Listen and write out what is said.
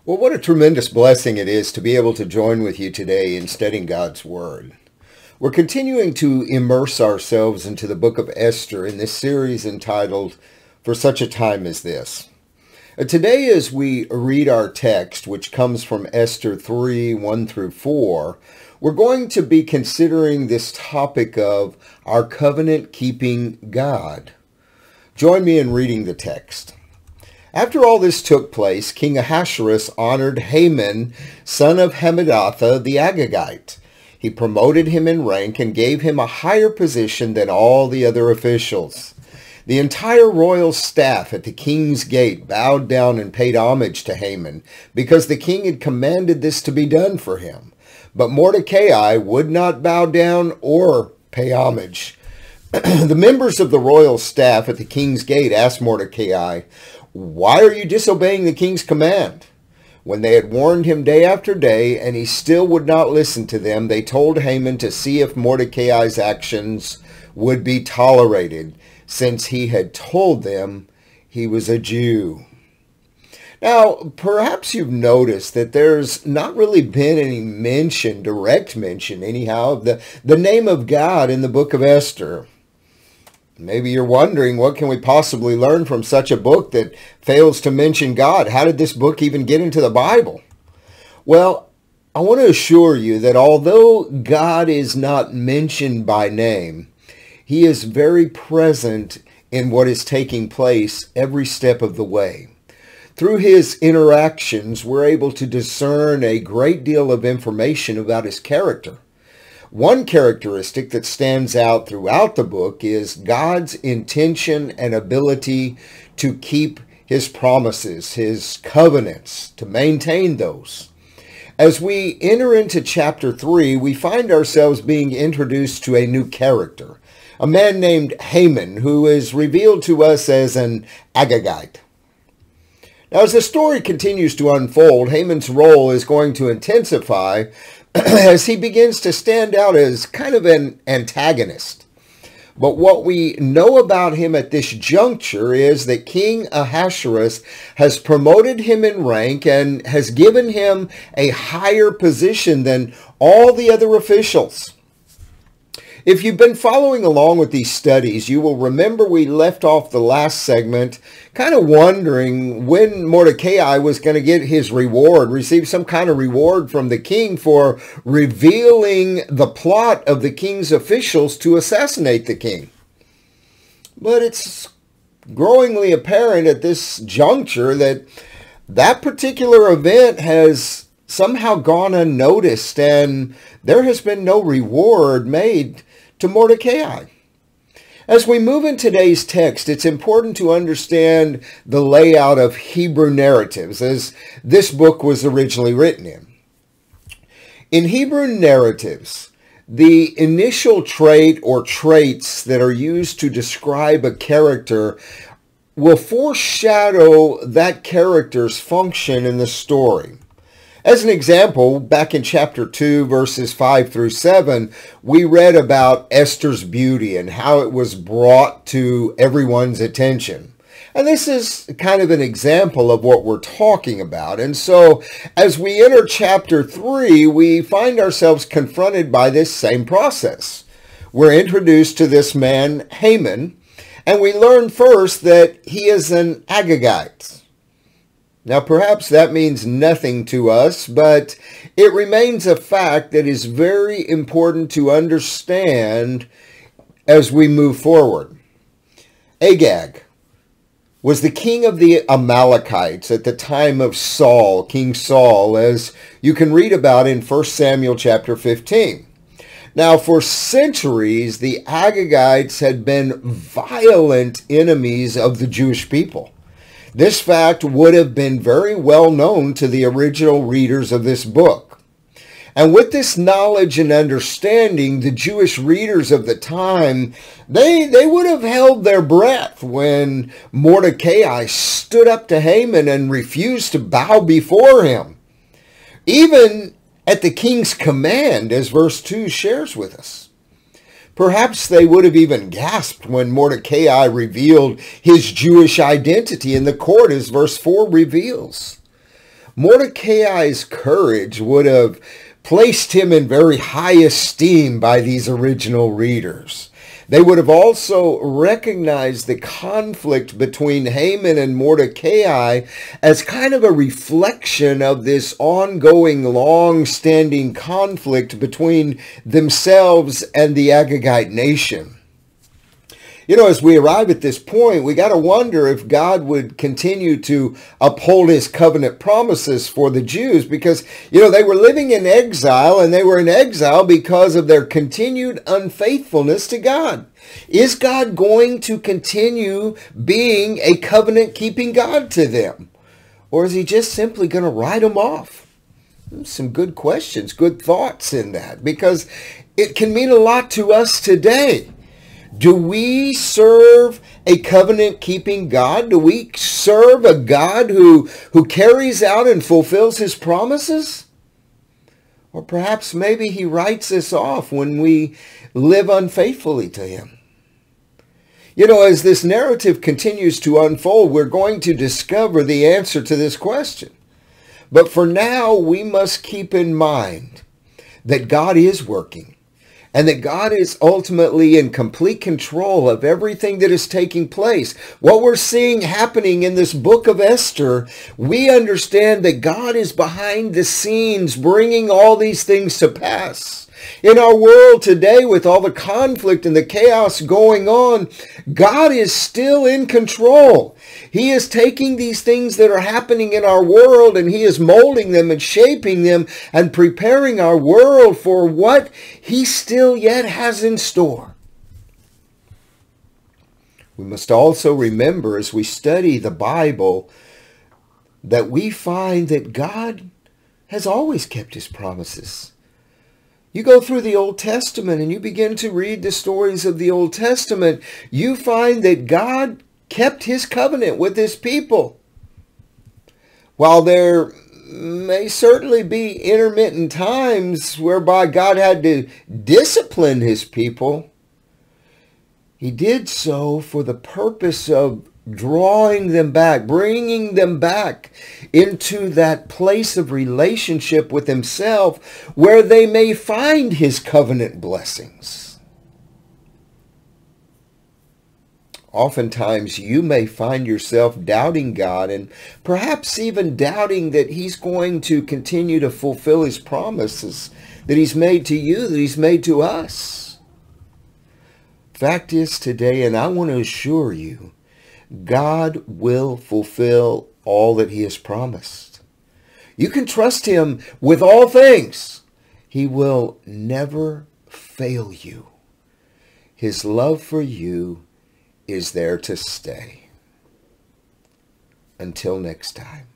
Well, what a tremendous blessing it is to be able to join with you today in studying God's Word. We're continuing to immerse ourselves into the book of Esther in this series entitled, For Such a Time as This. Today, as we read our text, which comes from Esther 3, 1 through 4, we're going to be considering this topic of our covenant-keeping God. Join me in reading the text. After all this took place, King Ahasuerus honored Haman, son of Hammedatha the Agagite. He promoted him in rank and gave him a higher position than all the other officials. The entire royal staff at the king's gate bowed down and paid homage to Haman, because the king had commanded this to be done for him. But Mordecai would not bow down or pay homage. The members of the royal staff at the king's gate asked Mordecai, "Why are you disobeying the king's command?" When they had warned him day after day, and he still would not listen to them, they told Haman to see if Mordecai's actions would be tolerated, since he had told them he was a Jew. Now, perhaps you've noticed that there's not really been any mention, direct mention anyhow, of the name of God in the book of Esther. Maybe you're wondering, what can we possibly learn from such a book that fails to mention God? How did this book even get into the Bible? Well, I want to assure you that although God is not mentioned by name, he is very present in what is taking place every step of the way. Through his interactions, we're able to discern a great deal of information about his character. One characteristic that stands out throughout the book is God's intention and ability to keep his promises, his covenants, to maintain those. As we enter into chapter 3, we find ourselves being introduced to a new character, a man named Haman, who is revealed to us as an Agagite. Now, as the story continues to unfold, Haman's role is going to intensify as he begins to stand out as kind of an antagonist. But what we know about him at this juncture is that King Ahasuerus has promoted him in rank and has given him a higher position than all the other officials. If you've been following along with these studies, you will remember we left off the last segment kind of wondering when Mordecai was going to get his reward, receive some kind of reward from the king for revealing the plot of the king's officials to assassinate the king. But it's growingly apparent at this juncture that that particular event has somehow gone unnoticed, and there has been no reward made to Mordecai. As we move in today's text, it's important to understand the layout of Hebrew narratives as this book was originally written in. In Hebrew narratives, the initial trait or traits that are used to describe a character will foreshadow that character's function in the story. As an example, back in chapter 2, verses 5 through 7, we read about Esther's beauty and how it was brought to everyone's attention. And this is kind of an example of what we're talking about. And so, as we enter chapter 3, we find ourselves confronted by this same process. We're introduced to this man, Haman, and we learn first that he is an Agagite. Now, perhaps that means nothing to us, but it remains a fact that is very important to understand as we move forward. Agag was the king of the Amalekites at the time of Saul, King Saul, as you can read about in 1 Samuel chapter 15. Now, for centuries, the Agagites had been violent enemies of the Jewish people. This fact would have been very well known to the original readers of this book. And with this knowledge and understanding, the Jewish readers of the time, they would have held their breath when Mordecai stood up to Haman and refused to bow before him, even at the king's command, as verse 2 shares with us. Perhaps they would have even gasped when Mordecai revealed his Jewish identity in the court, as verse 4 reveals. Mordecai's courage would have placed him in very high esteem by these original readers. They would have also recognized the conflict between Haman and Mordecai as kind of a reflection of this ongoing, long-standing conflict between themselves and the Agagite nation. You know, as we arrive at this point, we got to wonder if God would continue to uphold his covenant promises for the Jews because, you know, they were living in exile, and they were in exile because of their continued unfaithfulness to God. Is God going to continue being a covenant-keeping God to them? Or is he just simply going to write them off? Some good questions, good thoughts in that, because it can mean a lot to us today. Do we serve a covenant-keeping God? Do we serve a God who carries out and fulfills his promises? Or perhaps maybe he writes us off when we live unfaithfully to him. You know, as this narrative continues to unfold, we're going to discover the answer to this question. But for now, we must keep in mind that God is working, and that God is ultimately in complete control of everything that is taking place. What we're seeing happening in this book of Esther, we understand that God is behind the scenes bringing all these things to pass. In our world today, with all the conflict and the chaos going on, God is still in control. He is taking these things that are happening in our world, and he is molding them and shaping them and preparing our world for what he still yet has in store. We must also remember, as we study the Bible, that we find that God has always kept his promises. You go through the Old Testament and you begin to read the stories of the Old Testament, you find that God kept his covenant with his people. While there may certainly be intermittent times whereby God had to discipline his people, he did so for the purpose of drawing them back, bringing them back into that place of relationship with himself where they may find his covenant blessings. Oftentimes you may find yourself doubting God, and perhaps even doubting that he's going to continue to fulfill his promises that he's made to you, that he's made to us. Fact is today, and I want to assure you, God will fulfill all that he has promised. You can trust him with all things. He will never fail you. His love for you is there to stay. Until next time.